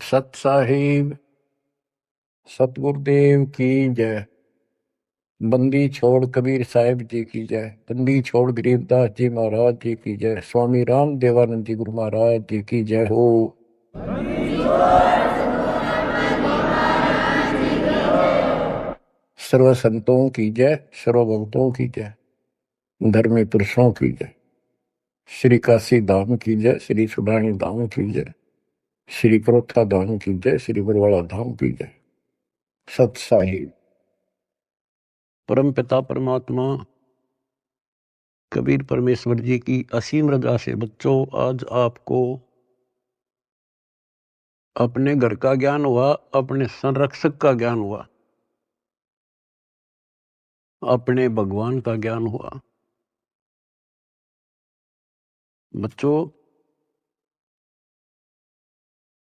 सत साहिब सतगुरुदेव की जय। बंदी छोड़ कबीर साहिब जी की जय। बंदी छोड़ गरीबदास जी महाराज जी की जय। स्वामी राम देवानंद जी गुरु महाराज जी की जय हो। सर्व संतों की जय, सर्व भक्तों की जय, धर्मी पुरुषों की जय। श्री काशी धाम की जय, श्री सुडानी धाम की जय, श्री क्रोथा धाम की जय, श्री बरवाड़ा धाम की जय। सत साहिब। परम पिता परमात्मा कबीर परमेश्वर जी की असीम रजा से बच्चों आज आपको अपने घर का ज्ञान हुआ, अपने संरक्षक का ज्ञान हुआ, अपने भगवान का ज्ञान हुआ। बच्चों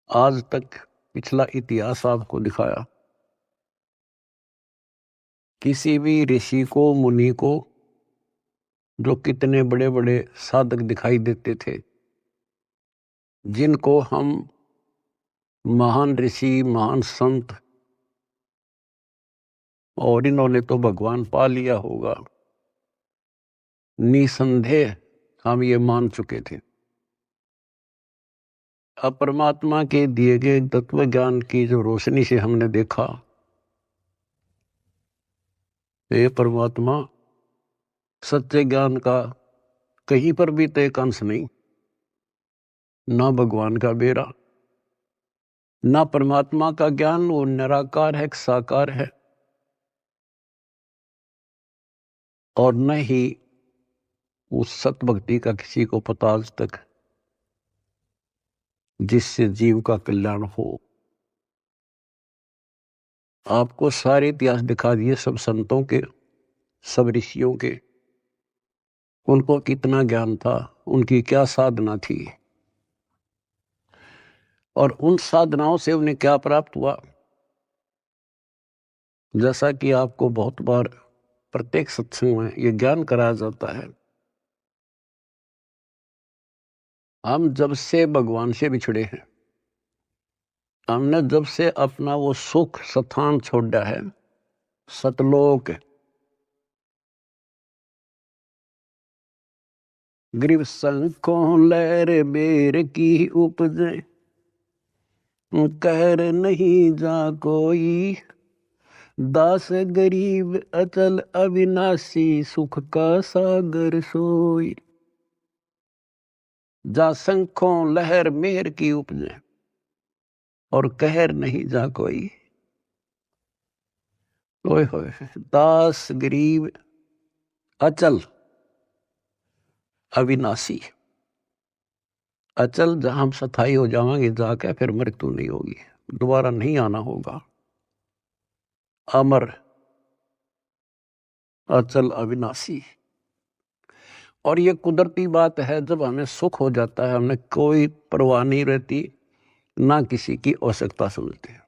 आज तक पिछला इतिहास आपको दिखाया। किसी भी ऋषि को, मुनि को जो कितने बड़े बड़े साधक दिखाई देते थे, जिनको हम महान ऋषि, महान संत, और इन्होंने तो भगवान पा लिया होगा, निसंदेह हम ये मान चुके थे। अब परमात्मा के दिए गए तत्व ज्ञान की जो रोशनी से हमने देखा, ये परमात्मा सच्चे ज्ञान का कहीं पर भी तो एक अंश नहीं, ना भगवान का बेरा, ना परमात्मा का ज्ञान वो निराकार है, साकार है, और न ही उस सत भक्ति का किसी को पता आज तक जिससे जीव का कल्याण हो। आपको सारे इतिहास दिखा दिए, सब संतों के, सब ऋषियों के, उनको कितना ज्ञान था, उनकी क्या साधना थी, और उन साधनाओं से उन्हें क्या प्राप्त हुआ। जैसा कि आपको बहुत बार प्रत्येक सत्संग में ये ज्ञान कराया जाता है, हम जब से भगवान से बिछड़े हैं, हमने जब से अपना वो सुख स्थान छोड़ा है, सतलोक, ग्रीव संकों लहर बेर की उपजे, कहर नहीं जा कोई, दास गरीब अचल अविनाशी, सुख का सागर सोई। जा संखों लहर मेहर की उपजे, और कहर नहीं जा कोई। ओए होए, दास गरीब अचल अविनाशी। अचल जहां हम स्थायी हो जाएंगे जाके, फिर मृत्यु नहीं होगी, दोबारा नहीं आना होगा। अमर, अचल, अविनाशी। और ये कुदरती बात है, जब हमें सुख हो जाता है हमें कोई परवाह नहीं रहती, ना किसी की आवश्यकता समझते हैं।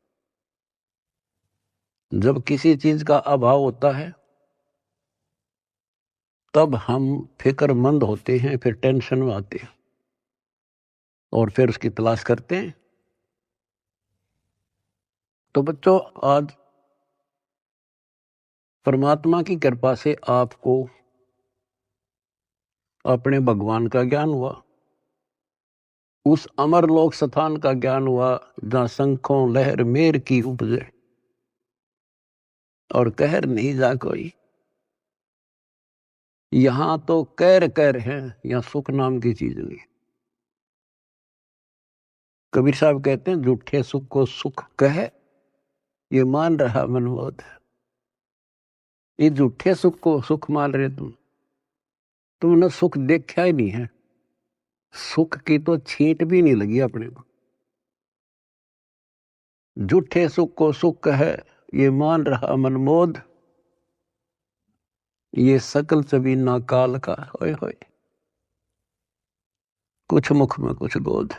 जब किसी चीज का अभाव होता है तब हम फिक्रमंद होते हैं, फिर टेंशन में आते हैं और फिर उसकी तलाश करते हैं। तो बच्चों आज परमात्मा की कृपा से आपको अपने भगवान का ज्ञान हुआ, उस अमर लोक स्थान का ज्ञान हुआ जहां शंखों लहर मेर की उपजे, और कहर नहीं जा कोई। यहां तो कहर कहर है, यहां सुख नाम की चीज नहीं। कबीर साहब कहते हैं, झूठे सुख को सुख कहे, ये मान रहा मनमोद। ये झूठे सुख को सुख मान रहे तुमने सुख देखा ही नहीं है, सुख की तो छींट भी नहीं लगी अपने को। झूठे सुख को सुख है, ये मान रहा मनमोद, ये सकल चबीना काल का। होए होए, कुछ मुख में कुछ गोद।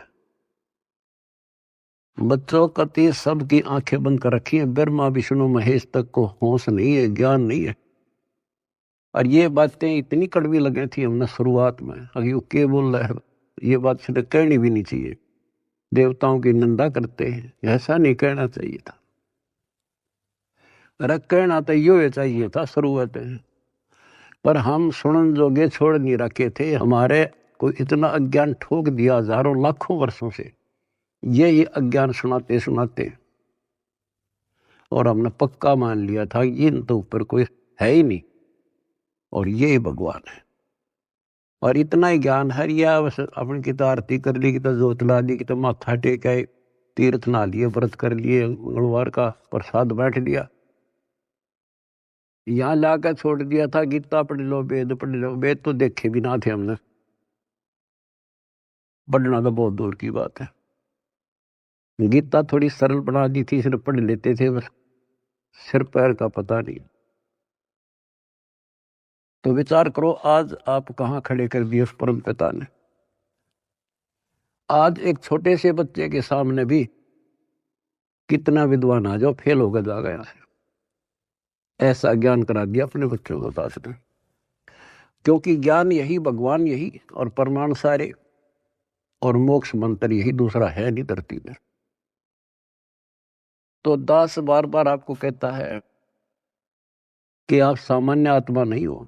बच्चों कति सबकी आंखें बंद कर रखी है, ब्रह्मा विष्णु महेश तक को होश नहीं है, ज्ञान नहीं है। और ये बातें इतनी कड़वी लगी थी हमने शुरुआत में, अभी वो क्या बोल रहा है, ये बात सीधे कहनी भी नहीं चाहिए। देवताओं की निंदा करते हैं। ऐसा नहीं कहना चाहिए था। अरे कहना तो यो चाहिए था शुरुआत में, पर हम सुनन जोगे छोड़ नहीं रखे थे। हमारे को इतना अज्ञान ठोक दिया हजारों लाखों वर्षों से, यही अज्ञान सुनाते सुनाते, और हमने पक्का मान लिया था इन तो ऊपर कोई है ही नहीं और यही भगवान है। और इतना ही ज्ञान है, या बस अपनी की तो आरती कर ली, की तो जोत ला दी, की तो माथा टेक आए, तीर्थ नहा लिए, व्रत कर लिए, मंगलवार का प्रसाद बैठ लिया, यहाँ लाकर छोड़ दिया था गीता पढ़ लो, वेद पढ़ लो। वेद तो देखे भी ना थे हमने, पढ़ना तो बहुत दूर की बात है। गीता थोड़ी सरल बना दी थी, सिर्फ पढ़ लेते थे बस, सिर पैर का पता नहीं। तो विचार करो आज आप कहाँ खड़े कर दिए उस परम पिता ने। आज एक छोटे से बच्चे के सामने भी कितना विद्वान आ जाओ फेल होकर जा गया है। ऐसा ज्ञान करा दिया अपने बच्चों को दास ने, क्योंकि ज्ञान यही, भगवान यही, और परमाणु सारे, और मोक्ष मंत्र यही, दूसरा है नहीं धरती में। तो दास बार बार आपको कहता है कि आप सामान्य आत्मा नहीं हो।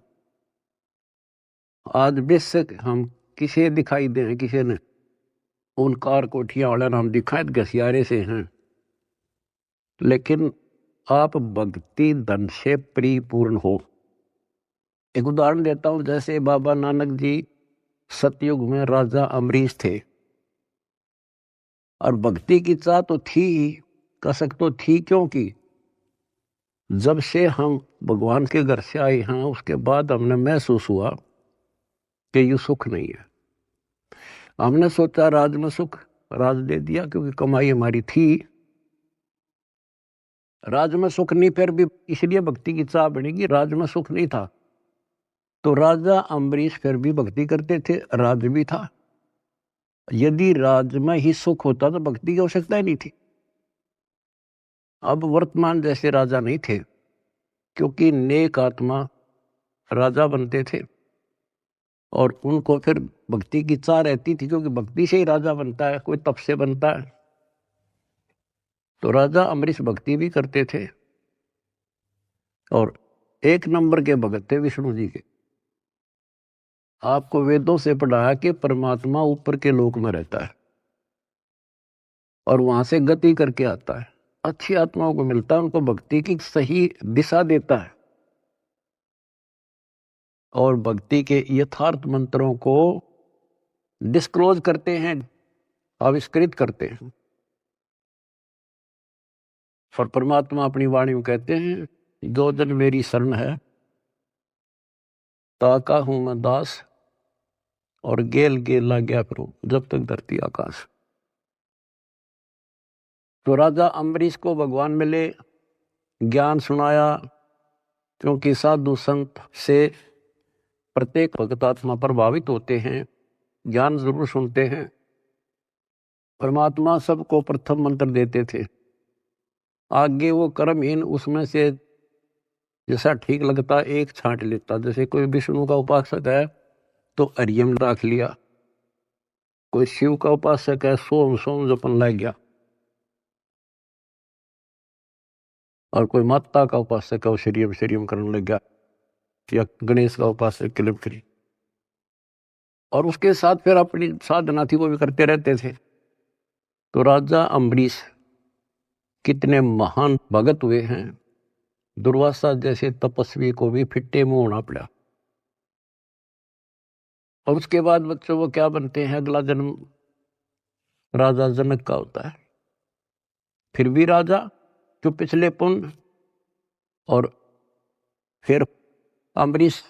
आज बेशक हम किसे दिखाई दे, किसी ने उन कार कोठियां वाले नाम दिखाए घसियारे से हैं, लेकिन आप भक्ति धन से परिपूर्ण हो। एक उदाहरण देता हूं, जैसे बाबा नानक जी सतयुग में राजा अमरीश थे, और भक्ति की चाह तो थी ही, कसक तो थी, क्योंकि जब से हम भगवान के घर से आए हैं उसके बाद हमने महसूस हुआ कि ये सुख नहीं है। हमने सोचा राज में सुख, राज दे दिया क्योंकि कमाई हमारी थी। राज में सुख नहीं, फिर भी इसलिए भक्ति की चाह बनेगी, राज में सुख नहीं था। तो राजा अम्बरीश फिर भी भक्ति करते थे, राज भी था। यदि राज में ही सुख होता तो भक्ति की आवश्यकता ही नहीं थी। अब वर्तमान जैसे राजा नहीं थे, क्योंकि नेक आत्मा राजा बनते थे, और उनको फिर भक्ति की चाह रहती थी, क्योंकि भक्ति से ही राजा बनता है, कोई तप से बनता है। तो राजा अम्बरीश भक्ति भी करते थे, और एक नंबर के भगत थे विष्णु जी के। आपको वेदों से पढ़ाया कि परमात्मा ऊपर के लोक में रहता है और वहां से गति करके आता है, अच्छी आत्माओं को मिलता है, उनको भक्ति की सही दिशा देता है, और भक्ति के यथार्थ मंत्रों को डिस्क्लोज करते हैं, आविष्कृत करते हैं। और परमात्मा अपनी वाणी में कहते हैं, जो जन मेरी शरण है ताका हूं मैं दास, और गेल गेल ला गया फिर जब तक धरती आकाश। तो राजा अम्बरीश को भगवान मिले, ज्ञान सुनाया, क्योंकि साधु संत से प्रत्येक भगतात्मा प्रभावित होते हैं, ज्ञान जरूर सुनते हैं। परमात्मा सबको प्रथम मंत्र देते थे, आगे वो कर्महीन उसमें से जैसा ठीक लगता एक छांट लेता। जैसे कोई विष्णु का उपासक है तो हरियम रख लिया, कोई शिव का उपासक है सोम सोम जपन लग गया, और कोई माता का उपासक है वो श्रीयम श्रीयम करने लग गया, या गणेश का उपासक क्लिप करी, और उसके साथ फिर अपनी साधना थी वो भी करते रहते थे। तो राजा अम्बरीश कितने महान भगत हुए हैं, दुर्वासा जैसे तपस्वी को भी फिट्टे मुंह होना पड़ा। और उसके बाद बच्चों वो क्या बनते हैं, अगला जन्म राजा जनक का होता है, फिर भी राजा जो पिछले पुण्य, और फिर अम्बरीश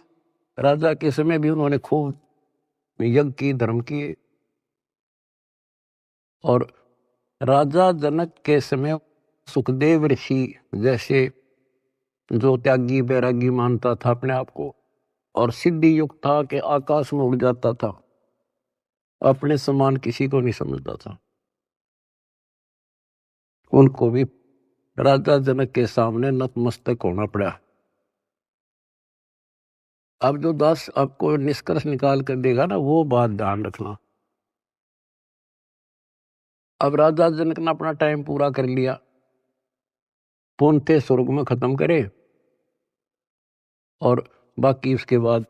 राजा के समय भी उन्होंने खूब यज्ञ की, धर्म किए, और राजा जनक के समय सुखदेव ऋषि जैसे जो त्यागी बैरागी मानता था अपने आप को, और सिद्धि युक्त था कि आकाश में उड़ जाता था, अपने समान किसी को नहीं समझता था, उनको भी राजा जनक के सामने नतमस्तक होना पड़ा। अब जो दास आपको निष्कर्ष निकाल कर देगा ना, वो बात ध्यान रखना। अब राजा जनक ने अपना टाइम पूरा कर लिया, पूर्णतः स्वर्ग में खत्म करे, और बाकी उसके बाद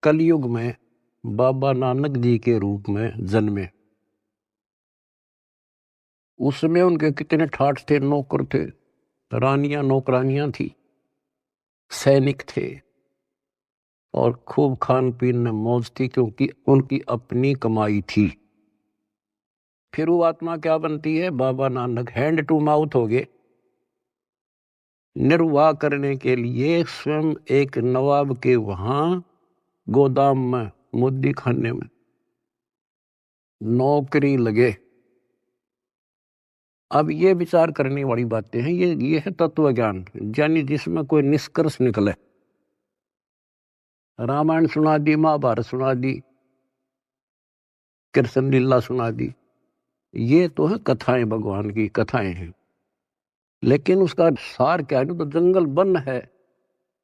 कलयुग में बाबा नानक जी के रूप में जन्मे। उसमें उनके कितने ठाठ थे, नौकर थे, रानियां नौकरानियां थी, सैनिक थे, और खूब खान पीन में मौज थी, क्योंकि उनकी अपनी कमाई थी। फिर वो आत्मा क्या बनती है? Baba Nanak hand to mouth हो गए। निर्वाह करने के लिए स्वयं एक नवाब के वहां गोदाम में, मुद्दी खाने में नौकरी लगे। अब ये विचार करने वाली बातें हैं, ये है तत्व ज्ञान, यानी जिसमें कोई निष्कर्ष निकले। रामायण सुना दी, महाभारत सुना दी, कृष्ण लीला सुना दी, ये तो है कथाएं, भगवान की कथाएं हैं। लेकिन उसका सार क्या है? तो जंगल वन है,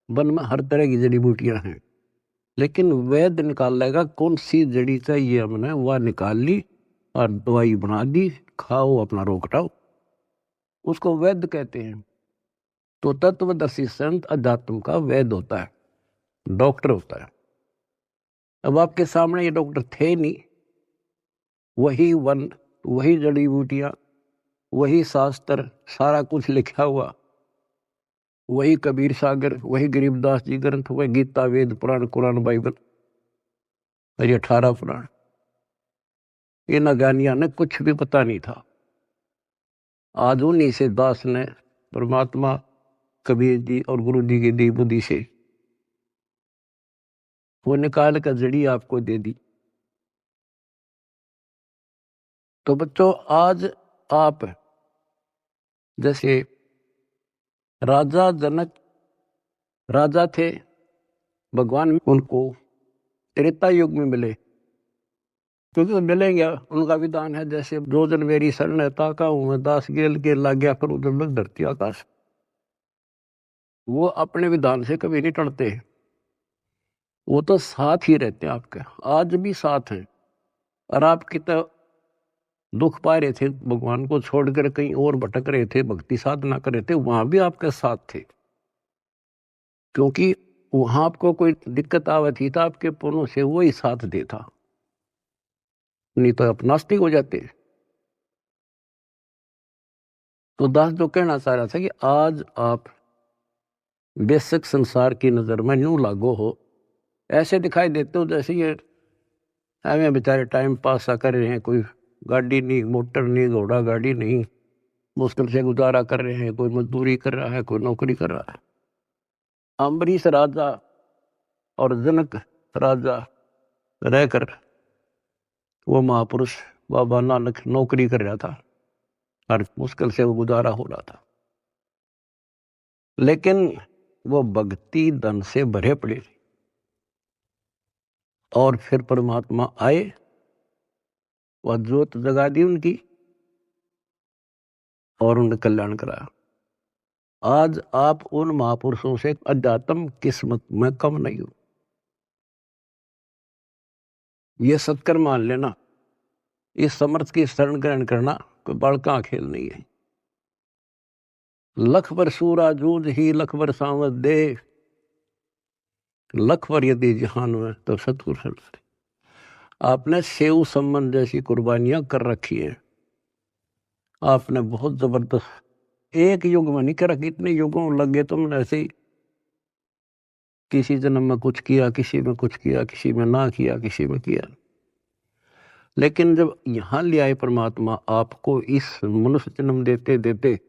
वन में हर तरह की जड़ी बूटियां हैं, लेकिन वैद्य निकाल लेगा कौन सी जड़ी चाहिए, हमने वह निकाल ली और दवाई बना दी, खाओ अपना रोग हटाओ, उसको वैद्य कहते हैं। तो तत्वदर्शी संत अध्यात्म का वैद्य होता है, डॉक्टर होता है। अब आपके सामने ये डॉक्टर थे नहीं, वही वन, वही जड़ी बूटियां, वही शास्त्र, सारा कुछ लिखा हुआ, वही कबीर सागर, वही गरीबदास जी ग्रंथ, वही गीता, वेद, पुराण, कुरान, बाइबल, और ये 18 पुराण। इन अज्ञानियों ने कुछ भी पता नहीं था। आज उन्हीं से दास ने परमात्मा कबीर जी और गुरु जी की दी बुद्धि से वो निकाल कर जड़ी आपको दे दी। तो बच्चों, आज आप जैसे राजा जनक राजा थे, भगवान उनको त्रेता युग में मिले, क्योंकि तो मिलेंगे, उनका विधान है जैसे जो जन मेरी शरण है ताका हूं मैं दास, गेल के लग गया फिर उधर लग धरती आकाश। वो अपने विधान से कभी नहीं टलते, वो तो साथ ही रहते हैं आपके, आज भी साथ हैं। और आप कितना दुख पा रहे थे, भगवान को छोड़कर कहीं और भटक रहे थे, भक्ति साधना कर रहे थे, वहां भी आपके साथ थे, क्योंकि वहां आपको कोई दिक्कत आवे थी तो आपके पुरों से वो ही साथ देता, नहीं तो आप नास्तिक हो जाते। तो दास जो कहना चाह रहा था कि आज आप बेशक संसार की नजर में यूं लागू हो, ऐसे दिखाई देते हो जैसे ये हमें बेचारे टाइम पास सा कर रहे हैं, कोई गाड़ी नहीं, मोटर नहीं, घोड़ा गाड़ी नहीं, मुश्किल से गुजारा कर रहे हैं, कोई मजदूरी कर रहा है, कोई नौकरी कर रहा है। अम्बरीश राजा और जनक राजा रहकर वो महापुरुष बाबा नानक नौकरी कर रहा था और मुश्किल से वो गुजारा हो रहा था, लेकिन वो भक्ति धन से भरे पड़े थे। और फिर परमात्मा आए, वह ज्योत जगा दी उनकी और उन्हें कल्याण कराया। आज आप उन महापुरुषों से अध्यात्म किस्मत में कम नहीं हो, ये सत्कर मान लेना। इस समर्थ की शरण ग्रहण करना कोई बड़का खेल नहीं है। लख बर सूरा जूझ ही लख बर सांवत दे, लख बर यदि जहान में तो सतगुरु शरण। आपने सेव संबंध जैसी कुर्बानियां कर रखी है, आपने बहुत जबरदस्त, एक युग में नहीं कर रखी, इतने युगों लगे तुमने ऐसे ही, किसी जन्म में कुछ किया, किसी में कुछ किया, किसी में ना किया, किसी में किया। लेकिन जब यहां ले आए परमात्मा आपको इस मनुष्य जन्म देते देते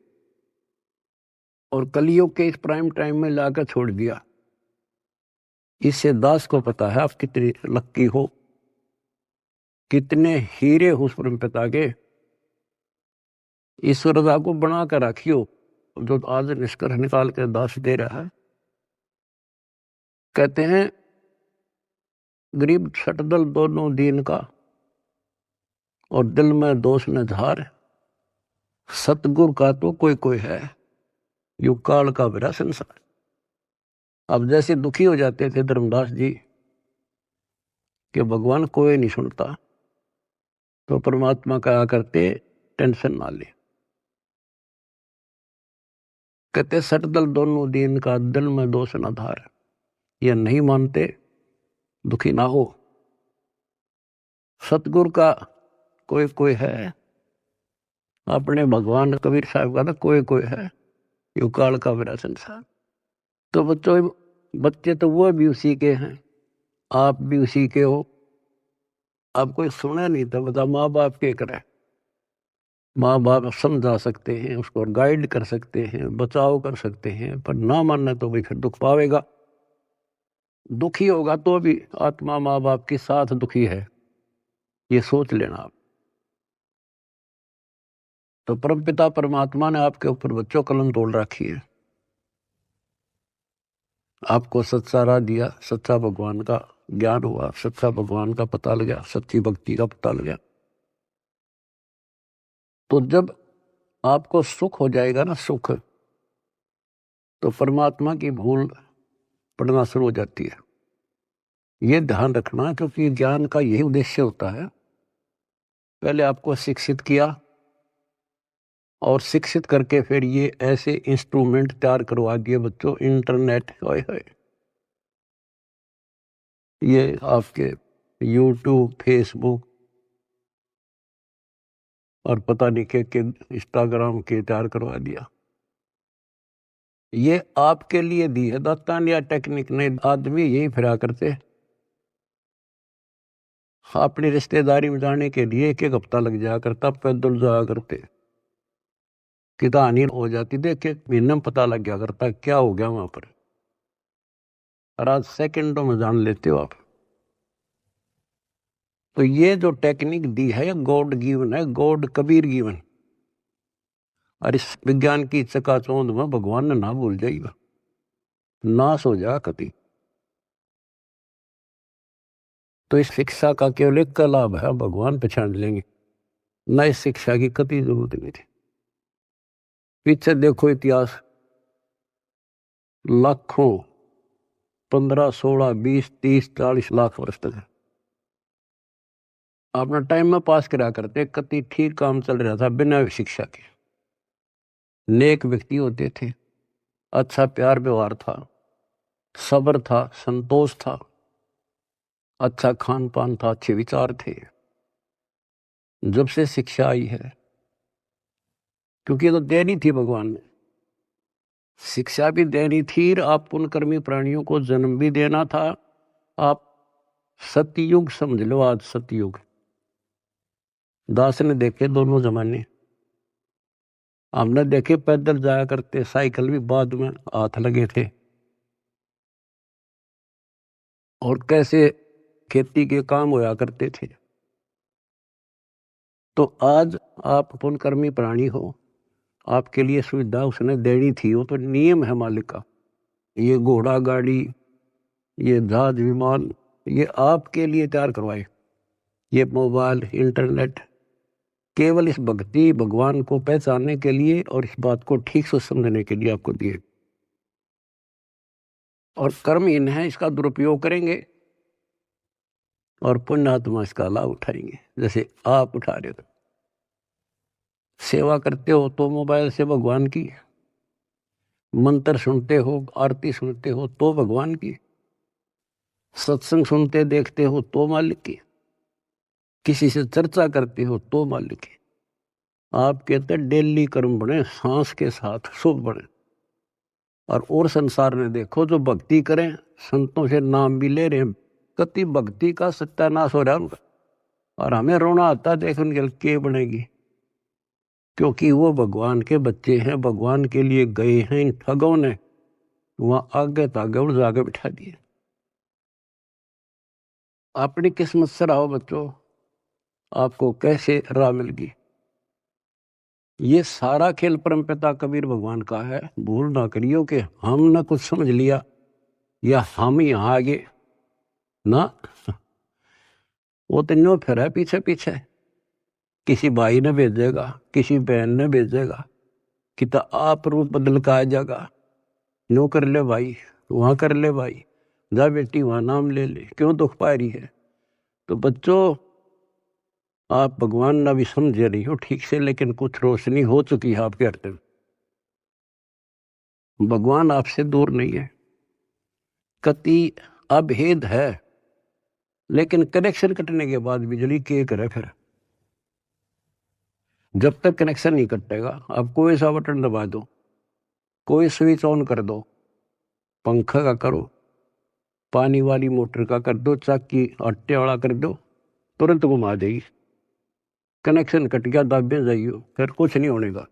और कलियुग के इस प्राइम टाइम में लाकर छोड़ दिया, इससे दास को पता है आप कितने लक्की हो, कितने हीरे हो उस परम पिता के। ईश्वर को बना कर रखियो, जो आज निष्कर्ष निकाल कर दास दे रहा है। कहते हैं गरीब छटदल दोनों दीन का, और दिल में दोष न धार, सतगुरु का तो कोई कोई है, युग काल का बिरा संसार। अब जैसे दुखी हो जाते थे धर्मदास जी कि भगवान कोई नहीं सुनता, तो परमात्मा कहा करते टेंशन ना ले। कहते सट दल दोनों दीन का दिल में दोष न धार। ये नहीं मानते दुखी ना हो। सतगुरु का कोई कोई है, अपने भगवान कबीर साहब का तो कोई कोई है, यू काल का मेरा संसार। तो बच्चों, बच्चे तो वो भी उसी के हैं, आप भी उसी के हो। आप कोई सुना नहीं था, बता माँ बाप के करे। माँ बाप समझा सकते हैं, उसको गाइड कर सकते हैं, बचाव कर सकते हैं, पर ना मानना तो भाई फिर दुख पावेगा। दुखी होगा तो भी आत्मा माँ बाप के साथ दुखी है, ये सोच लेना आप। तो परमपिता परमात्मा ने आपके ऊपर बच्चों कलम तोड़ रखी है। आपको सच्चा राह दिया, सच्चा भगवान का ज्ञान हुआ, सच्चा भगवान का पता लगा, सच्ची भक्ति का पता लगा। तो जब आपको सुख हो जाएगा ना, सुख, तो परमात्मा की भूल पड़ना शुरू हो जाती है। ये ध्यान रखना, क्योंकि ज्ञान का यही उद्देश्य होता है। पहले आपको शिक्षित किया और शिक्षित करके फिर ये ऐसे इंस्ट्रूमेंट तैयार करवा दिए बच्चों, इंटरनेट, ये आपके यूट्यूब, फेसबुक और पता नहीं के इंस्टाग्राम के तैयार करवा दिया। ये आपके लिए दी है दातान या टेक्निक ने। आदमी यही फिरा करते, अपनी रिश्तेदारी में जाने के लिए एक एक हफ्ता लग जाया करता, पैदल जाया करते, कि कहानी हो जाती, देख के महीने में पता लग गया करता क्या हो गया वहां पर। और आज सेकंडों में जान लेते हो आप। तो ये जो टेक्निक दी है गॉड गिवन है, गॉड कबीर गिवन। और इस विज्ञान की चकाचौंध में भगवान ने ना भूल जाएगा, नाश हो जा कति। तो इस शिक्षा का केवल एक का लाभ है, भगवान पहचान लेंगे, न इस शिक्षा की कति जरूरत नहीं थी। पीछे देखो इतिहास, लाखों, 15, 16, 20, 30, 40 लाख वर्ष तक अपना टाइम में पास करा करते, कति ठीक काम चल रहा था बिना शिक्षा के। नेक व्यक्ति होते थे, अच्छा प्यार व्यवहार था, सब्र था, संतोष था, अच्छा खान पान था, अच्छे विचार थे। जब से शिक्षा आई है, क्योंकि ये तो देनी थी भगवान ने, शिक्षा भी देनी थी, आप पुण्यकर्मी प्राणियों को जन्म भी देना था। आप सतयुग समझ लो, आज सतयुग। दास ने देखे दोनों जमाने, हमने देखे पैदल जाया करते, साइकिल भी बाद में हाथ लगे थे, और कैसे खेती के काम होया करते थे। तो आज आप पुण्यकर्मी प्राणी हो, आपके लिए सुविधा उसने देनी थी, वो तो नियम है मालिक का। ये घोड़ा गाड़ी, ये जहाज विमान, ये आपके लिए तैयार करवाए। ये मोबाइल, इंटरनेट केवल इस भक्ति भगवान को पहचानने के लिए और इस बात को ठीक से समझने के लिए आपको दिए। और कर्महीन है, इसका दुरुपयोग करेंगे और पुण्यात्मा इसका लाभ उठाएंगे, जैसे आप उठा रहे हो। सेवा करते हो तो मोबाइल से भगवान की, मंत्र सुनते हो, आरती सुनते हो तो भगवान की, सत्संग सुनते देखते हो तो मालिक की, किसी से चर्चा करते हो तो मालिक की। आप कहते डेली कर्म बने, सांस के साथ शुभ बने। और संसार में देखो, जो भक्ति करें, संतों से नाम भी ले रहे हैं, कति भक्ति का सत्यानाश हो रहा है उनका। और हमें रोना आता देख उनके के बनेगी, क्योंकि वो भगवान के बच्चे हैं, भगवान के लिए गए हैं। इन ठगों ने वहां आगे तागे और जागे बिठा दिए। अपनी किस्मत से रहो बच्चों, आपको कैसे राह मिल गई। ये सारा खेल परमपिता कबीर भगवान का है। भूल ना करियो कि हमने कुछ समझ लिया या हम यहाँ आगे ना, वो तो न्यो फिर है पीछे पीछे। किसी भाई ने भेजेगा, किसी बहन ने भेजेगा कि तो आप रूप बदल का आ जाएगा, नो कर ले भाई, वहां कर ले भाई, जा बेटी वहां नाम ले ले, क्यों दुख पा रही है। तो बच्चों, आप भगवान ना भी समझे नहीं हो ठीक से, लेकिन कुछ रोशनी हो चुकी है आपके हृदय में। भगवान आपसे दूर नहीं है, कति अभेद है, लेकिन कनेक्शन कटने के बाद बिजली के करे फिर। जब तक कनेक्शन नहीं कटेगा, आप कोई सा बटन दबा दो, कोई स्विच ऑन कर दो, पंखा का करो, पानी वाली मोटर का कर दो, चाकी आटे वाला कर दो, तुरंत घुमा देगी। कनेक्शन कट गया, दाबे जाइयो, फिर कुछ नहीं होने का।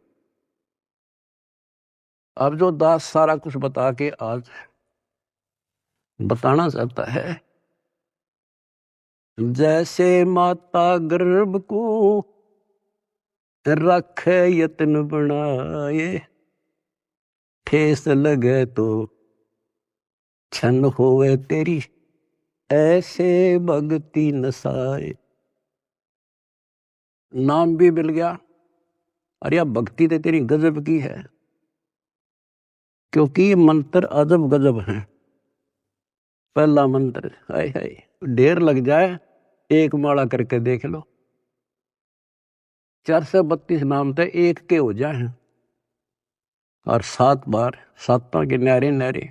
अब जो दास सारा कुछ बता के आज बताना चाहता है, जैसे माता गर्भ को रखे यत्न बनाए, ठेस लगे तो छन होवे तेरी, ऐसे भक्ति नसाए। नाम भी मिल गया, अरे अब भक्ति तो तेरी गजब की है, क्योंकि ये मंत्र अजब गजब है। पहला मंत्र, हाय हाय, ढेर लग जाए, एक माला करके देख लो, 432 नाम तो एक के हो जाए, और 7 बार 7 के न्यारे न्यारे।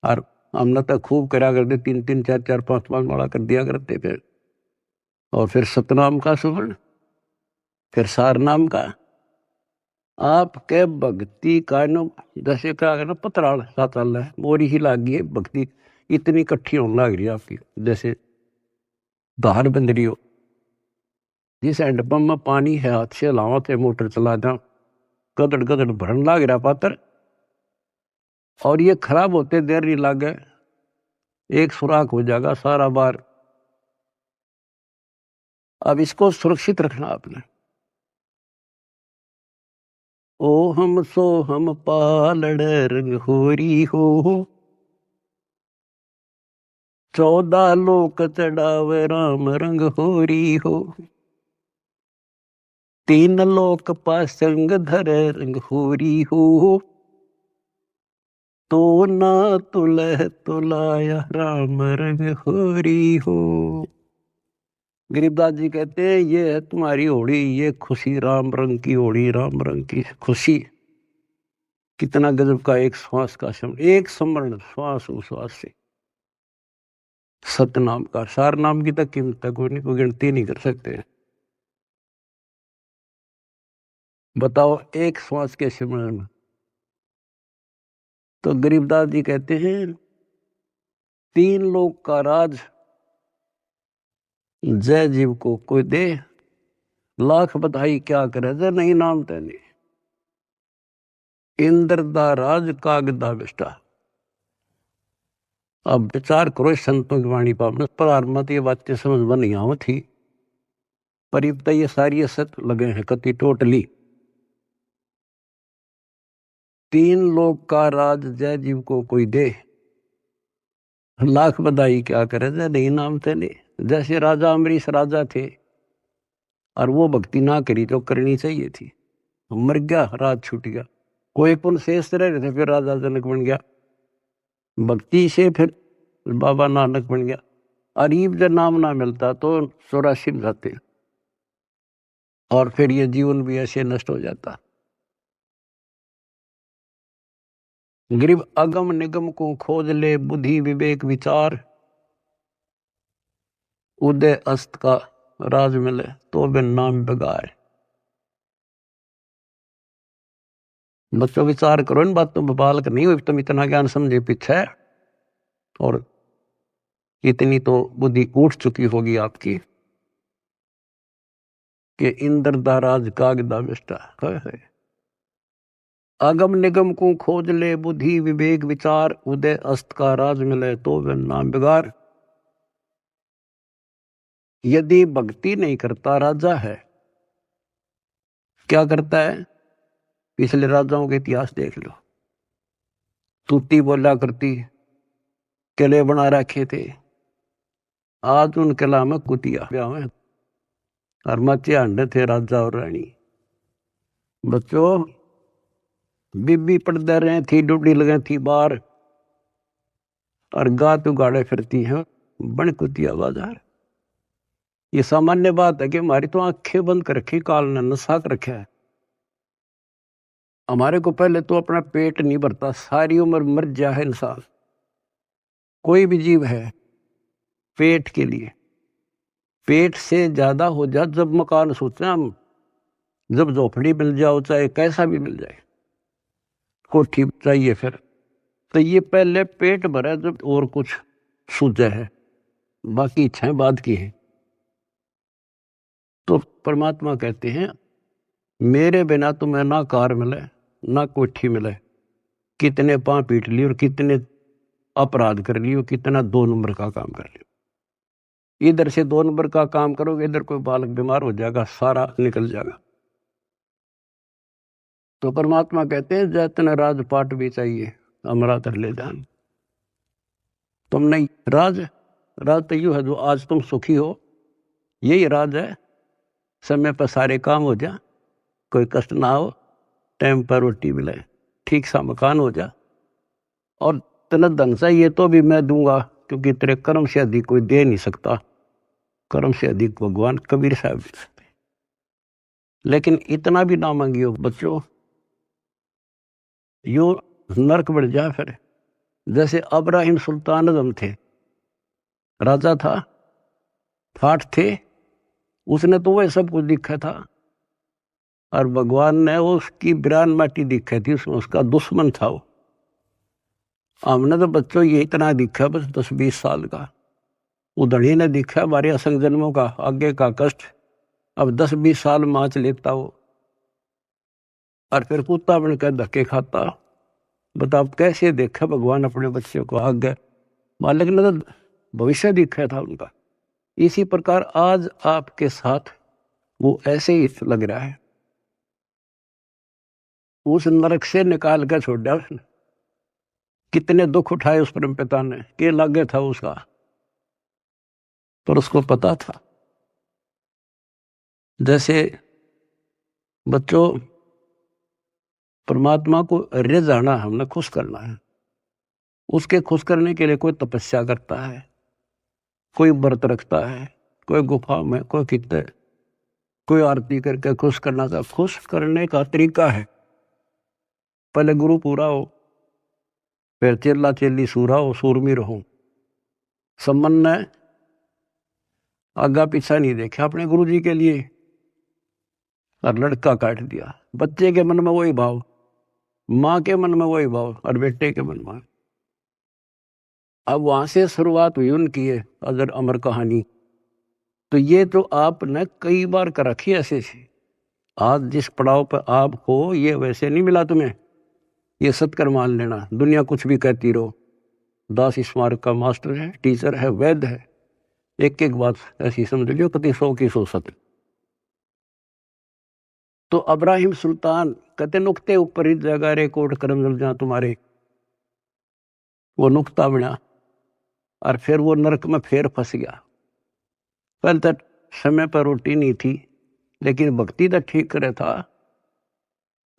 और हमने तो खूब करा करते, 3-3 4-4 5-5 माला कर दिया करते फिर। और फिर सतनाम का सुवर्ण, फिर सार नाम का। आपके भक्ति का नो जैसे क्या ना पतराल साताल है, मोरी ही लाग गई है भक्ति, इतनी इकट्ठी होने लग रही है आपकी, जैसे धार बंद रही हो। जिस हैंडपंप में पानी है, हाथ से लावा थे, मोटर चला जा, गदड़ गदड़ भरन लाग रहा पात्र, और ये खराब होते देर नहीं लागे, एक सुराख हो जाएगा सारा बार। अब इसको सुरक्षित रखना आपने। ओ हम सो हम पालड़ रंग होरी हो, 14 लोक चढ़ावे राम रंग होरी हो, 3 लोक पासंग धरे रंग होरी हो, तो ना तुलह तुलाया राम रंग होरी हो। गरीबदास जी कहते हैं, ये है तुम्हारी होड़ी, ये खुशी राम रंग की होड़ी, राम रंग की खुशी। कितना गजब का एक श्वास का शब्द, एक स्मरण, श्वास उश्वास से सतनाम का, सार नाम की तक कीमत तक कोई नहीं, कोई गिनती नहीं कर सकते। बताओ एक श्वास के स्मरण में। तो गरीबदास जी कहते हैं, 3 लोक का राज जय जीव को कोई दे, लाख बधाई क्या करे जय नहीं नाम तेने, इंद्र दा राज कागदा बिष्टा। अब विचार करो संतों की वाणी पर, प्रारंभ ये बातें समझ में नहीं आव थी, पर ये सारी असत लगे हैं कति टोटली। 3 लोक का राज जय जीव को कोई दे, लाख बधाई क्या करे जय नहीं नाम तेने। जैसे राजा अमरीश राजा थे, और वो भक्ति ना करी जो करनी चाहिए थी, मर गया, राज छूट गया। कोई पुण्य शेष रह थे, फिर राजा जनक बन गया, भक्ति से फिर बाबा नानक बन गया। अरीब जब नाम ना मिलता तो 84 में जाते, और फिर ये जीवन भी ऐसे नष्ट हो जाता। गरीब अगम निगम को खोज ले, बुद्धि विवेक विचार, उदय अस्त का राज मिले, तो बिन नाम बगार। बच्चों विचार करो इन बातों पर, बालक नहीं हुई तुम इतना ज्ञान समझे पीछे, और इतनी तो बुद्धि उठ चुकी होगी आपकी कि इंद्र दा राज कागदा बिष्टा है। आगम निगम को खोज ले, बुद्धि विवेक विचार, उदय अस्त का राज मिले, तो बिन नाम बिगार। यदि भक्ति नहीं करता राजा है, क्या करता है? पिछले राजाओं के इतिहास देख लो, तूती बोला करती, किले बना रखे थे, आज उन किला में कुतिया में, और मचे अंडे थे राजा और रानी। बच्चों बीबी पड़दे रहे थी, डुबड़ी लगे थी बाहर, और गात उगाड़े फिरती हैं बन कुतिया बाजार। ये सामान्य बात है कि हमारी तो आंखें बंद कर रखी, काल ने नशा कर रखा है। हमारे को पहले तो अपना पेट नहीं भरता, सारी उम्र मर जा है इंसान, कोई भी जीव है, पेट के लिए। पेट से ज्यादा हो जा जब मकान सोचना हम, जब झोपड़ी मिल जाओ चाहे कैसा भी मिल जाए, कोठी चाहिए फिर। तो ये पहले पेट भरा जब और कुछ सूझे है, बाकी इच्छाएं बाद की है। तो परमात्मा कहते हैं मेरे बिना तुम्हें ना कार मिले ना कोठी मिले, कितने पांव पीट लिए और कितने अपराध कर लिए, कितना 2 नंबर का काम कर लिया। इधर से 2 नंबर का काम करोगे, इधर कोई बालक बीमार हो जाएगा, सारा निकल जाएगा। तो परमात्मा कहते हैं जैतन राजपाट भी चाहिए हमारा तर ले जान। तुम नहीं राज, राज तो यूं है जो आज तुम सुखी हो, यही राज है। समय पर सारे काम हो जा, कोई कष्ट ना हो, टाइम पर रोटी मिले, ठीक सा मकान हो जा, और तेना धन चाहिए तो भी मैं दूंगा, क्योंकि तेरे कर्म से अधिक कोई दे नहीं सकता, कर्म से अधिक भगवान कबीर साहब दे सकते। लेकिन इतना भी ना मांगियो बच्चों, यो नरक बढ़ जा फिर। जैसे अब्राहिम सुल्तान आजम थे, राजा था, ठाठ थे, उसने तो वह सब कुछ दिखा था, और भगवान ने उसकी बिरान माटी दिखी थी, उसमें उसका दुश्मन था वो। हमने तो बच्चों ये इतना दिखा बस 10-20 साल का, उधड़ी ने दिखा हमारे असंग जन्मों का आगे का कष्ट। अब 10-20 साल माच लेता वो, और फिर कुत्ता बनकर धक्के खाता। बताओ कैसे देखा भगवान अपने बच्चे को आगे, मालिक ने तो भविष्य दिखा था उनका। इसी प्रकार आज आपके साथ वो ऐसे ही लग रहा है। उस नरक से निकाल कर छोड़ दिया उसने, कितने दुख उठाए उस परम पिता ने, के लागे था उसका, पर उसको पता था। जैसे बच्चों परमात्मा को रिझाना, हमने खुश करना है। उसके खुश करने के लिए कोई तपस्या करता है, कोई व्रत रखता है, कोई गुफा में, कोई कितने, कोई आरती करके खुश करना था। खुश करने का तरीका है, पहले गुरु पूरा हो, फिर चेला चेली सूरा हो, सूरमीर हो। संबंध ने आगा पीछा नहीं देखा अपने गुरु जी के लिए, और लड़का काट दिया। बच्चे के मन में वही भाव, माँ के मन में वही भाव, और बेटे के मन में। अब वहां से शुरुआत हुई उनकी है अजर अमर कहानी। तो ये तो आपने कई बार कर रखी ऐसे से। आज जिस पड़ाव पर आप हो, ये वैसे नहीं मिला तुम्हें, ये सत्कर मान लेना। दुनिया कुछ भी कहती रहो, दास स्मारक का मास्टर है, टीचर है, वैद्य है, एक एक बात ऐसी समझ लियो कति 100 की 100 सत्य। तो अब्राहिम सुल्तान कहते नुक्ते ऊपर ही जगह रे कोट करम जल जा तुम्हारे, वो नुक्ता बना, और फिर वो नरक में फिर फंस गया। पहले तक समय पर रोटी नहीं थी, लेकिन भक्ति तो ठीक करे था,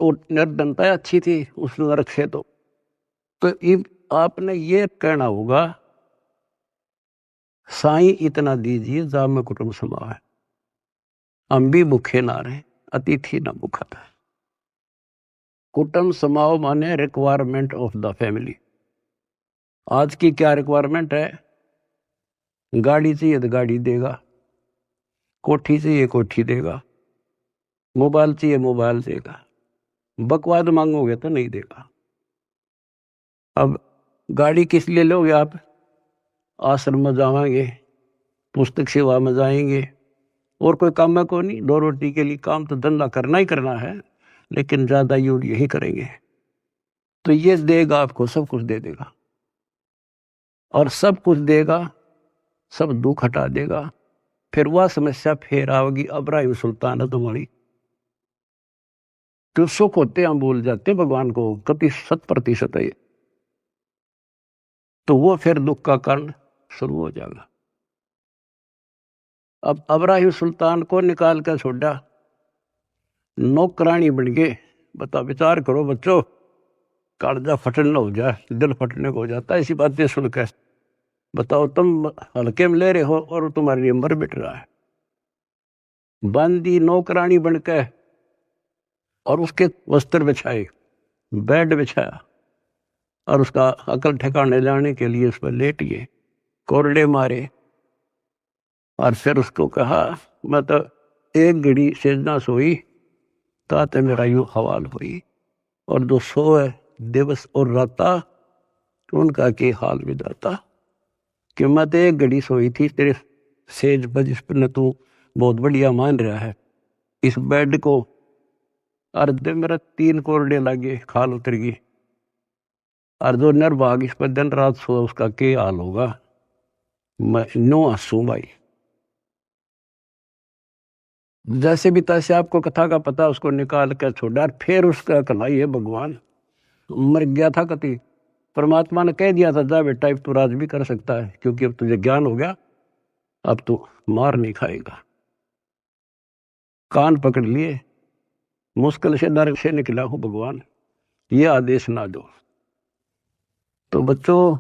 और निर्धनता अच्छी थी उस नरक से। तो आपने ये कहना होगा साईं इतना दीजिए जा में कुटुंब समाओ है, हम भी भूखे ना रहे, अतिथि ना भूखा था। कुटुंब समाओ माने रिक्वायरमेंट ऑफ द फैमिली। आज की क्या रिक्वायरमेंट है? गाड़ी चाहिए तो गाड़ी देगा, कोठी चाहिए कोठी देगा, मोबाइल चाहिए मोबाइल देगा, बकवाद मांगोगे तो नहीं देगा। अब गाड़ी किस लिए लोगे आप? आश्रम में जाएंगे, पुस्तक सेवा में जाएंगे, और कोई काम है को नहीं, 2 रोटी के लिए काम तो धंधा करना ही करना है, लेकिन ज्यादा यूज यही करेंगे। तो ये देगा आपको, सब कुछ दे देगा, और सब कुछ देगा, सब दुख हटा देगा। फिर वह समस्या फिर आओगी अब्राहिम सुल्तान तुम्हारी। तो सुख होते हम भूल जाते भगवान को, कति 100% है। तो वो फिर दुख का कारण शुरू हो जाएगा। अब अब्राहिम सुल्तान को निकाल कर छोड़ा, नौकरानी बन गए। बता विचार करो बच्चों, कालजा फटना हो जाए, दिल फटने को हो जाता है ऐसी बातें सुनकर। बताओ तुम हल्के में ले रहे हो और तुम्हारे लिए मर मिट रहा है। बांदी नौकरानी बनकर और उसके वस्त्र बिछाए, बेड बिछाया और उसका अकल ठिकाने लाने के लिए उस पर लेट गए, कोरडे मारे और फिर उसको कहा मैं तो एक घड़ी सेजना सोई ताते मेरा यूं हवाल हुई, और जो सोए दिवस और राता तो उनका के हाल विदाता, कि मैं तो एक घड़ी सोई थी तेरे सेज पर जिस पर तू बहुत बढ़िया मान रहा है, इस बेड को और मेरा 3 कोरडे लगे, खाल उतर गई, और जो निर्भाग इस पर दिन रात सो उसका क्या हाल होगा। मैं नो हंसू भाई, जैसे भी तैसे आपको कथा का पता उसको निकाल कर छोड़ा, और फिर उसका कलाई है भगवान मर गया था कति, परमात्मा ने कह दिया था जा बेटा अब तू राज भी कर सकता है, क्योंकि अब तुझे ज्ञान हो गया, अब तू मार नहीं खाएगा। कान पकड़ लिए, मुश्किल से नरक से निकला हूं भगवान, ये आदेश ना दो। तो बच्चों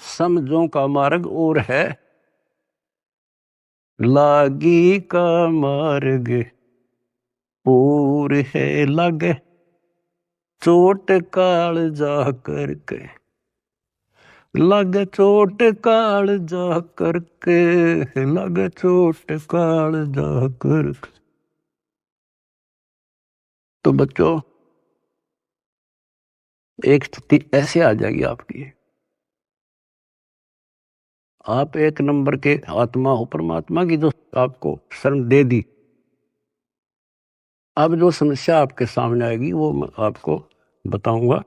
समझों का मार्ग और है, लागी का मार्ग और है लागे, चोट काल जा करके, लग चोट काल जा करके, लग चोट काल जा करके। तो बच्चों एक स्थिति ऐसे आ जाएगी आपकी, आप 1 नंबर के आत्मा हो परमात्मा की, जो आपको शरण दे दी। अब जो समस्या आपके सामने आएगी वो मैं आपको बताऊंगा,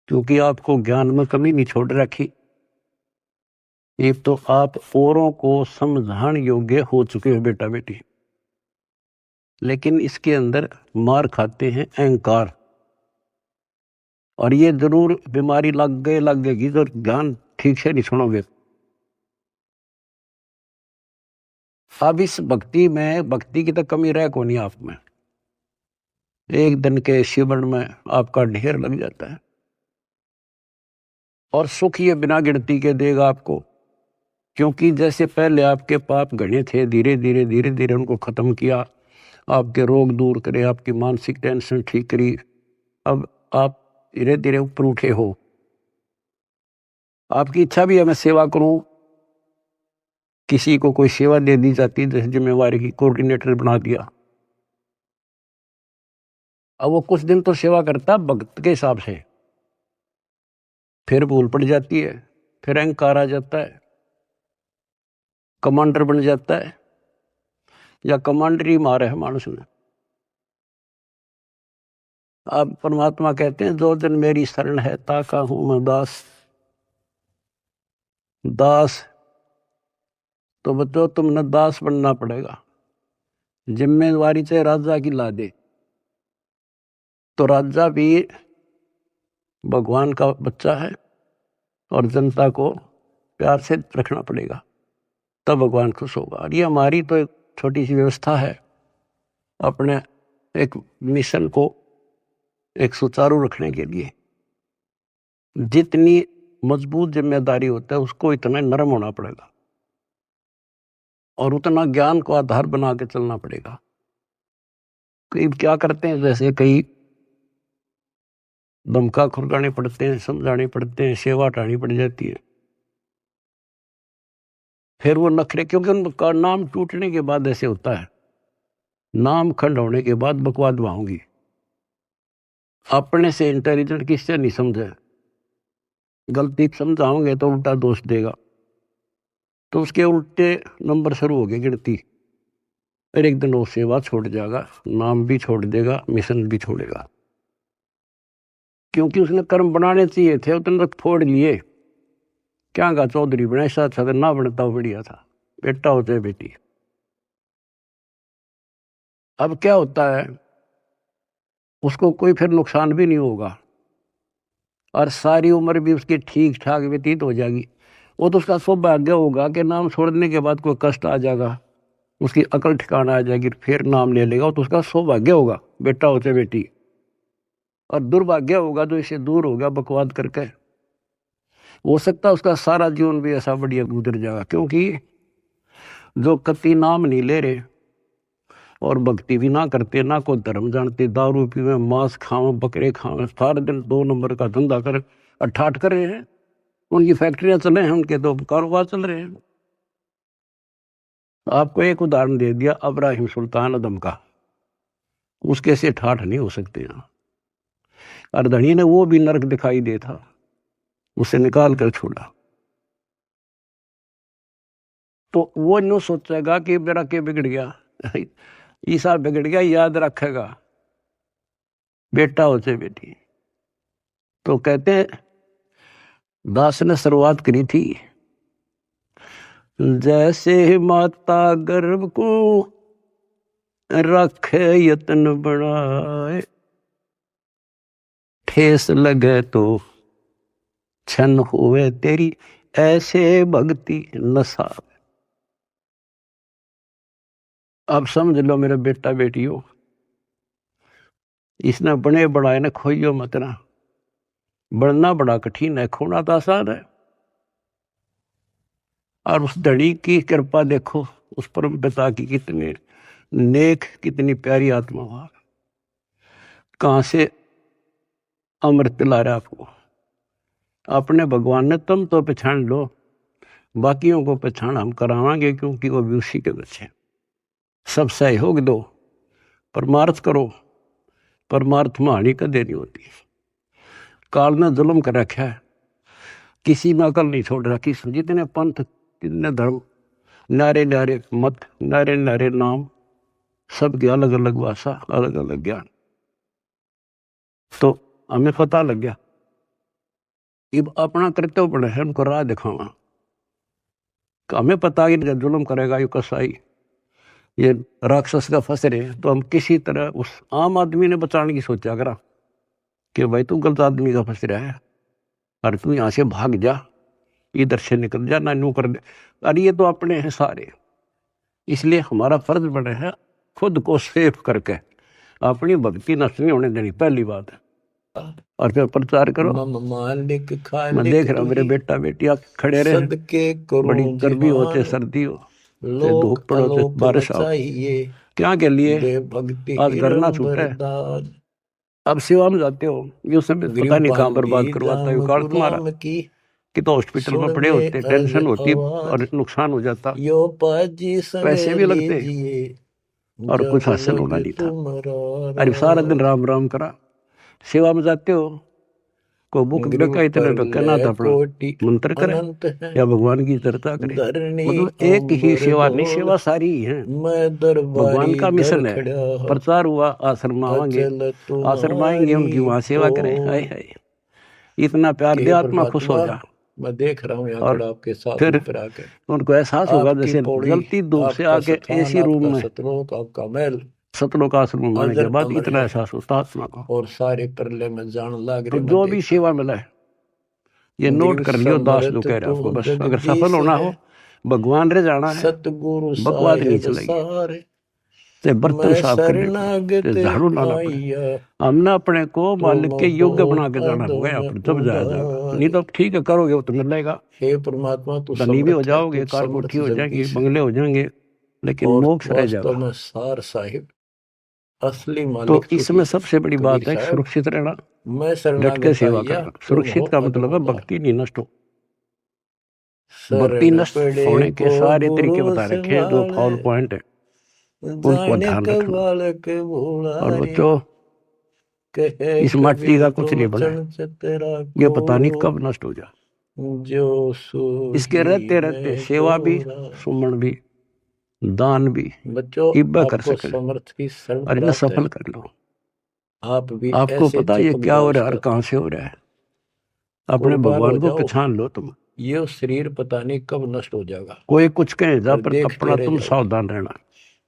क्योंकि आपको ज्ञान में कमी नहीं छोड़ रखी। एक तो आप औरों को समझाने योग्य हो चुके हो बेटा बेटी, लेकिन इसके अंदर मार खाते हैं अहंकार, और ये जरूर बीमारी लगेगी तो ज्ञान ठीक से नहीं सुनोगे। अब इस भक्ति में, भक्ति की तो कमी रह को नहीं आप में, एक दिन के शिवण में आपका ढेर लग जाता है, और सुख ये बिना गिनती के देगा आपको, क्योंकि जैसे पहले आपके पाप घने थे, धीरे धीरे उनको खत्म किया, आपके रोग दूर करे, आपकी मानसिक टेंशन ठीक करी, अब आप धीरे धीरे ऊपर उठे हो। आपकी इच्छा भी है मैं सेवा करूं, किसी को कोई सेवा दे दी जाती, जैसे जिम्मेवारी की कोऑर्डिनेटर बना दिया, अब वो कुछ दिन तो सेवा करता भक्त के हिसाब से, फिर भूल पड़ जाती है, फिर अहंकार आ जाता है, कमांडर बन जाता है, या कमांडर ही मारा है मानुष ने। आप परमात्मा कहते हैं जो दिन मेरी शरण है ताका हूं मैं दास, दास। तो बच्चों तुमने दास बनना पड़ेगा, जिम्मेवारी चाहे राजा की ला दे, तो राजा भी भगवान का बच्चा है, और जनता को प्यार से रखना पड़ेगा, तब भगवान खुश होगा। और ये हमारी तो एक छोटी सी व्यवस्था है, अपने एक मिशन को एक सुचारू रखने के लिए। जितनी मजबूत जिम्मेदारी होता है उसको इतना नरम होना पड़ेगा, और उतना ज्ञान को आधार बना के चलना पड़ेगा। कई क्या करते हैं, जैसे कई धमका खुरकाने पड़ते हैं, समझाने पड़ते हैं, सेवा हटानी पड़ जाती है, फिर वो नखरे, क्योंकि उनका नाम टूटने के बाद ऐसे होता है, नाम खंड होने के बाद बकवाद वहांगी। अपने से इंटेलिजेंट किससे नहीं समझे, गलती समझाओगे तो उल्टा दोष देगा, तो उसके उल्टे नंबर शुरू हो गए गिनती, फिर एक दिन वो सेवा छोड़ जाएगा, नाम भी छोड़ देगा, मिशन भी छोड़ेगा, क्योंकि उसने कर्म बनाने चाहिए थे, उतने तक फोड़ लिए। क्या का चौधरी बना, ऐसा अच्छा ना बनता हो बढ़िया था, बेटा हो चाहे बेटी। अब क्या होता है, उसको कोई फिर नुकसान भी नहीं होगा, और सारी उम्र भी उसकी ठीक ठाक व्यतीत हो जाएगी। वो तो उसका सौभाग्य होगा कि नाम छोड़ने के बाद कोई कष्ट आ जाएगा, उसकी अकल ठिकाना आ जाएगी, फिर नाम ले लेगा, तो उसका सौभाग्य होगा, बेटा हो चाहे बेटी। और दुर्भाग्य होगा जो इसे दूर होगा बकवाद करके, हो सकता है उसका सारा जीवन भी ऐसा बढ़िया गुजर जाएगा, क्योंकि जो कति नाम नहीं ले रहे और भक्ति भी ना करते, ना को धर्म जानते, दारू पीवे, मांस खावे, बकरे खावे, सारे दिन 2 नंबर का धंधा कर अठाठ कर रहे हैं। उनकी फैक्ट्रियां चले हैं, उनके तो कारोबार चल रहे हैं। आपको एक उदाहरण दे दिया अब्राहिम सुल्तान अदम का, उसके से ठाठ नहीं हो सकते यहाँ। अर्धणी ने वो भी नरक दिखाई दे था, उसे निकाल कर छोड़ा। तो वो यूं सोचेगा कि मेरा क्या बिगड़ गया, ईसा बिगड़ गया, याद रखेगा बेटा हो चाहे बेटी। तो कहते हैं दास ने शुरुआत करी थी, जैसे माता गर्भ को रखे यत्न बढ़ाए, ठेस लगे तो क्षण हुए तेरी, ऐसे भक्ति नशा। अब समझ लो मेरे बेटा बेटियों, इसने बने बढ़ाए ने खोइयो मत ना। बढ़ना बड़ा कठिन है, खोना तो आसान है। और उस धड़ी की कृपा देखो, उस परम पिता की कितने नेक, कितनी प्यारी आत्मा हुआ, कहां से अमृत पिला रहा आपको। अपने भगवान ने तुम तो पहचान लो, बाकियों को पहचान हम करावांगे, क्योंकि वो भी उसी के बच्चे। सब सहयोग दो, परमार्थ करो, परमार्थ में हानि कदे नहीं होती। काल ने जुल्म कर रखा है, किसी में अकल नहीं छोड़ रखी। जितने पंथ, जितने धर्म, नारे नारे मत, नारे नारे नाम, सबकी अलग अलग भाषा, अलग अलग ज्ञान। तो हमें पता लग गया, अब अपना कर्तव्य बने है उनको राह दिखावा। हमें पता ही जुल्म करेगा ये कसाई, ये राक्षस का फंस रहे, तो हम किसी तरह उस आम आदमी ने बचाने की सोचा करा कि भाई तू गलत आदमी का फंस रहा है और तू यहां से भाग जा, इधर से निकल जा, ना यूं कर दे। अरे ये तो अपने हैं सारे, इसलिए हमारा फर्ज बने है खुद को सेफ करके अपनी भक्ति नष्ट नहीं होने देनी, पहली बात है। और फिर प्रचार करो। मैं देख रहा हूँ मेरे बेटा बेटियां खड़े रहे, बड़ी गर्मी होते, सर्दी हो, धूप पड़ो, बारिश आओ, क्या के लिए आज करना छूटा है। अब सेवा में जाते हो, ये समय पता नहीं कहाँ बर्बाद करवाता है काल तुम्हारा, कि तो हॉस्पिटल में पड़े होते, टेंशन होती और नुकसान हो जाता, पैसे भी लगते और कुछ हासिल होना नहीं था। अरे सारा दिन राम राम करा, सेवा में जाते हो, को बुक बेका इतने कहना था अपना मंत्र करे या भगवान की चर्चा करे। मतलब एक ही सेवा नहीं, सेवा सारी ही है, भगवान का मिशन है। प्रचार हुआ, आश्रम आएंगे, आश्रम आएंगे, उनकी वहां सेवा करें। हाय हाय, इतना प्यार दे, आत्मा खुश हो जा। मैं देख रहा हूँ और आपके साथ फिर उनको एहसास होगा जैसे जलती धूप से आके ऐसी रूम में सतलोक आश्रम में आने के बाद इतना एहसास होता आत्मा को, और सारे परले में जान लग रहे। तो जो भी सेवा मिला है ये नोट कर लियो, दास जो कह रहे आपको, बस अगर सफल होना हो, भगवान रे जाना है, बकवाद नहीं चलेगी, ते बर्तन साफ करने, ते झाड़ू लाना पड़े। हमने अपने को मालिक के योग्य बना के जाना होगा यहाँ पर, तब जाया जाएगा। नहीं तो ठीक है करोगे वो तो मिलेगा, हे परमात्मा तू धनी भी हो जाओगे, कार कोठी हो जाएगी, बंगले हो जाएंगे, लेकिन मोक्ष रह जाएगा। सार साहिब असली मालिक। तो इसमें सबसे बड़ी बात है सुरक्षित रहना, डट के सेवा करना। सुरक्षित का मतलब है भक्ति नहीं नष्ट हो। भक्ति नष्ट होने के सारे तरीके बता रखे हैं, जो फाउल पॉइंट है उनको ध्यान रखना। और बच्चों, इस मिट्टी का कुछ नहीं बना, ये पता नहीं कब नष्ट हो जाए। इसके रहते रहते सेवा भी, सुमन भी, दान भी इब्बा कर सके, और इन्हें सफल कर लो। आप भी आपको पता ये क्या हो रहा है और कहां से हो रहा है, अपने भगवान को पहचान लो। तुम ये शरीर पता नहीं कब नष्ट हो जाएगा। कोई कुछ कहे जा, पर अपना तुम सावधान रहना।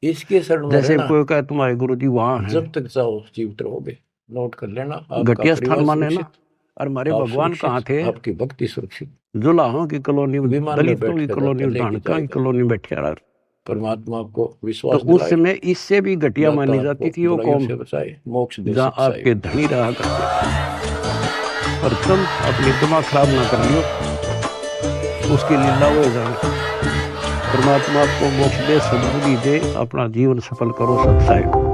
इसके शरण जैसे कोई कहे तुम्हारे गुरु जी वहां हैं, जब तक जाओ जीवित रहोगे। नोट कर लेना, घटिया स्थान माने ना। और हमारे भगवान कहाँ थे? आपकी भक्ति सुरक्षित। जुलाहों की कॉलोनी, दलितों की कॉलोनी, ढांका की कॉलोनी बैठे रहा। परमात्मा को विश्वास तो उस समय इससे भी घटिया मानी जाती थी वो कौम, मोक्ष जहाँ आपके धनी रहा करते। और तुम अपनी दिमाग खराब ना कर लियो, उसकी लीला हो जाए। परमात्मा आपको मोक्ष दे, सद्बुद्धि दे, अपना जीवन सफल करो। सत्साई।